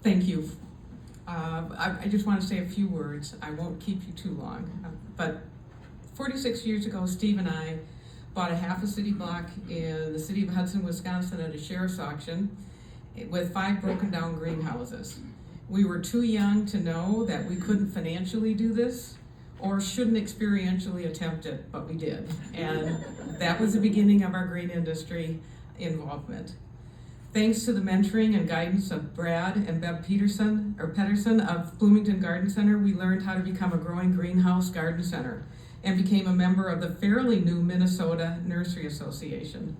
Thank you. I just want to say a few words. I won't keep you too long. But 46 years ago, Steve and I bought a half a city block in the city of Hudson, Wisconsin at a sheriff's auction with 5 broken down greenhouses. We were too young to know that we couldn't financially do this or shouldn't experientially attempt it, but we did. And that was the beginning of our green industry involvement. Thanks to the mentoring and guidance of Brad and Bev Pedersen of Bloomington Garden Center, we learned how to become a growing greenhouse garden center and became a member of the fairly new Minnesota Nursery Association.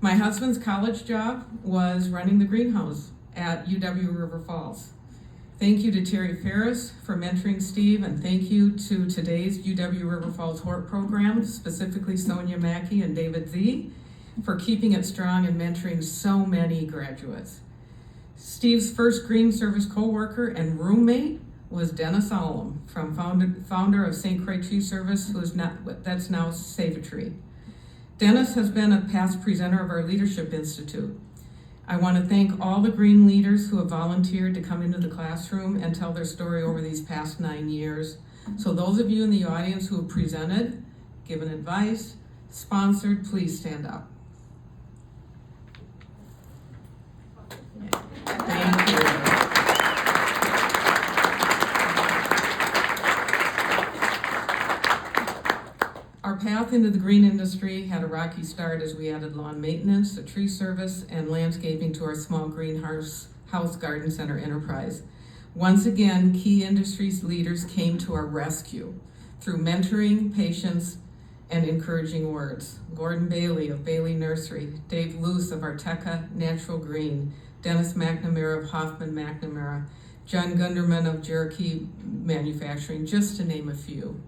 My husband's college job was running the greenhouse at UW River Falls. Thank you to Terri Ferris for mentoring Steve, and thank you to today's UW River Falls Hort program, specifically Sonia Mackey and David Z, for keeping it strong and mentoring so many graduates. Steve's first green service co-worker and roommate was Dennis Allum, founder of St. Croix Tree Service, that's now Save a Tree. Dennis has been a past presenter of our Leadership Institute. I want to thank all the green leaders who have volunteered to come into the classroom and tell their story over these past 9 years. So those of you in the audience who have presented, given advice, sponsored, please stand up. Thank you. Our path into the green industry had a rocky start as we added lawn maintenance, a tree service, and landscaping to our small greenhouse garden center enterprise. Once again, key industry leaders came to our rescue through mentoring, patience, and encouraging words. Gordon Bailey of Bailey Nursery, Dave Luce of Arteca Natural Green, Dennis McNamara of Hoffman McNamara, John Gunderman of Cherokee Manufacturing, just to name a few.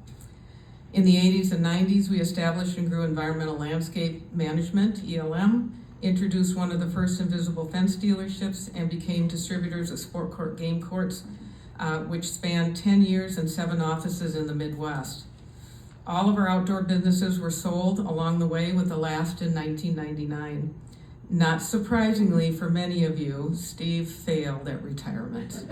In the 80s and 90s, we established and grew Environmental Landscape Management, ELM, introduced one of the first invisible fence dealerships, and became distributors of Sport Court game courts, which spanned 10 years and 7 offices in the Midwest. All of our outdoor businesses were sold along the way, with the last in 1999. Not surprisingly for many of you, Steve failed at retirement.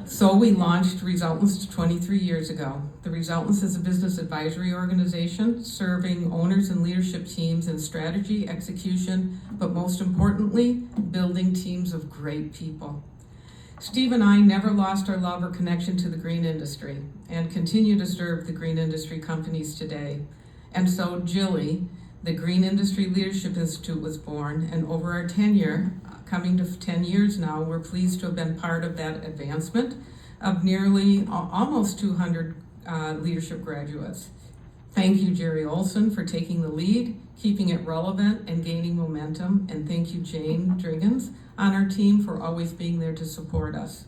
So we launched Resultants 23 years ago. The Resultants is a business advisory organization serving owners and leadership teams in strategy, execution, but most importantly, building teams of great people. Steve and I never lost our love or connection to the green industry and continue to serve the green industry companies today. And so Jilly, the Green Industry Leadership Institute, was born, and over our tenure, coming to 10 years now, we're pleased to have been part of that advancement of nearly almost 200 leadership graduates. Thank you, Jerry Olson, for taking the lead, keeping it relevant and gaining momentum, and thank you, Jane Driggins, on our team for always being there to support us.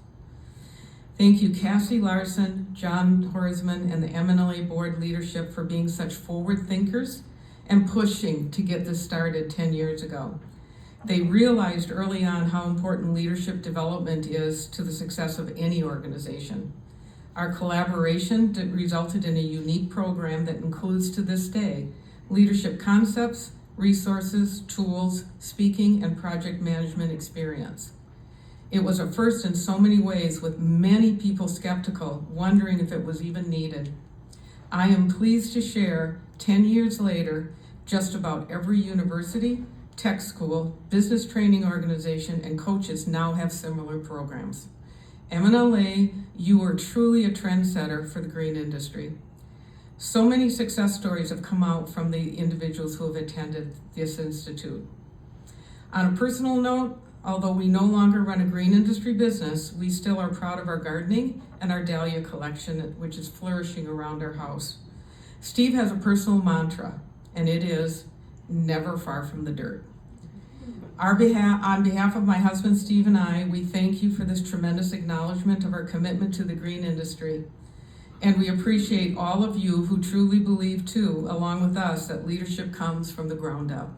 Thank you, Cassie Larson, John Horsman, and the MNLA board leadership for being such forward thinkers and pushing to get this started 10 years ago. They realized early on how important leadership development is to the success of any organization. Our collaboration resulted in a unique program that includes, to this day, leadership concepts, resources, tools, speaking, and project management experience. It was a first in so many ways, with many people skeptical, wondering if it was even needed. I am pleased to share, 10 years later, just about every university, tech school, business training organization, and coaches now have similar programs. MNLA, you are truly a trendsetter for the green industry. So many success stories have come out from the individuals who have attended this institute. On a personal note, although we no longer run a green industry business, we still are proud of our gardening and our dahlia collection, which is flourishing around our house. Steve has a personal mantra, and it is never far from the dirt. On behalf of my husband, Steve, and I, we thank you for this tremendous acknowledgement of our commitment to the green industry. And we appreciate all of you who truly believe too, along with us, that leadership comes from the ground up.